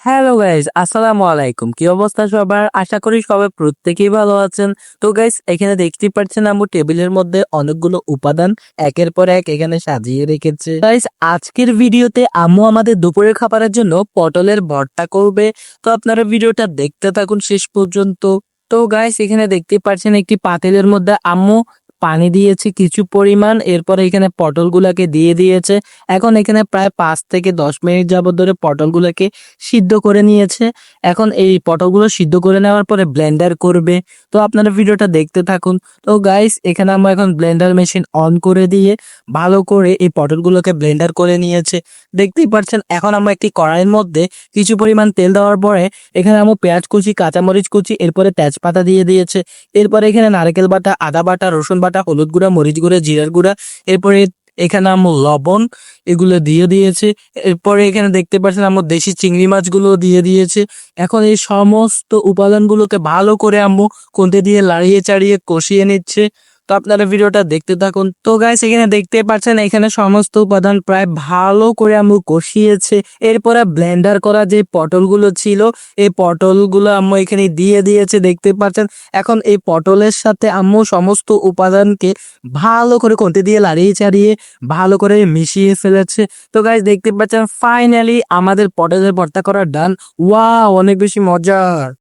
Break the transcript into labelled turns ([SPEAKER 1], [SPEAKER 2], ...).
[SPEAKER 1] Hello guys, আসসালামু আলাইকুম। কি অবস্থা সবার? আশা করি সবাই প্রত্যেকেই ভালো আছেন। তো গাইস, এখানে দেখতেই পাচ্ছেন আম্মু টেবিলের মধ্যে অনেকগুলো উপাদান একের পর এক এখানে সাজিয়ে রেখেছে। গাইস, আজকের ভিডিওতে আম্মু আমাদের দুপুরের খাবারের জন্য পটলের ভর্তা করবে। তো আপনারা ভিডিওটা দেখতে থাকুন শেষ পর্যন্ত। তো গাইস, এখানে দেখতে পাচ্ছেন একটি পাতিলের মধ্যে আম্মু পানি দিয়েছে কিছু পরিমাণ, এরপরে এখানে পটলগুলাকে দিয়ে দিয়েছে। এখন এখানে প্রায় 5 থেকে 10 মিনিট যাবত ধরে পটলগুলোকে সিদ্ধ করে নিয়েছে। এখন এই পটলগুলো সিদ্ধ করে নেওয়ার পরে ব্লেন্ডার করবে। তো আপনারা ভিডিওটা দেখতে থাকুন। তো গাইস, এখানে আমরা এখন ব্লেন্ডার মেশিন অন করে দিয়ে ভালো করে এই পটলগুলোকে ব্লেন্ডার করে নিয়েছে। দেখতেই পাচ্ছেন, এখন আমরা একটি কড়াইয়ের মধ্যে কিছু পরিমাণ তেল দেওয়ার পরে এখানে আমরা পেঁয়াজ কুচি, কাঁচামরিচ কুচি, এরপরে তেজপাতা দিয়ে দিয়েছে। এরপরে এখানে নারকেল বাটা, আদা বাটা, রসুন বাটা, হলুদ গুঁড়া, মরিচ গুঁড়া, জিরার গুঁড়া, এরপরে এখানে আমরা লবণ এগুলো দিয়ে দিয়েছে। এরপরে এখানে দেখতে পাচ্ছেন আমরা দেশি চিংড়ি মাছগুলো দিয়ে দিয়েছে। এখন এই সমস্ত উপাদানগুলোকে ভালো করে আম্মু খুন্তি দিয়ে লাড়িয়ে চাড়িয়ে কষিয়ে নিচ্ছে। তো আপনারা ভিডিওটা দেখতে থাকুন। তো গাইস, এখানে দেখতে পাচ্ছেন এখানে সমস্ত উপাদান প্রায় ভালো করে আম্মু কষিয়েছে। এরপরে ব্লেন্ডার করা যে পটলগুলো ছিল এই পটলগুলো আম্মু এখানে দিয়ে দিয়েছে, দেখতে পাচ্ছেন। এখন এই পটলের সাথে আম্মু সমস্ত উপাদানকে ভালো করে খুন্তি দিয়ে লাড়িয়ে চাড়িয়ে ভালো করে মিশিয়ে ফেলেছে। তো গাইস, দেখতে পাচ্ছেন ফাইনালি আমাদের পটলের ভর্তা করা ডান। ওয়াও, অনেক বেশি মজার।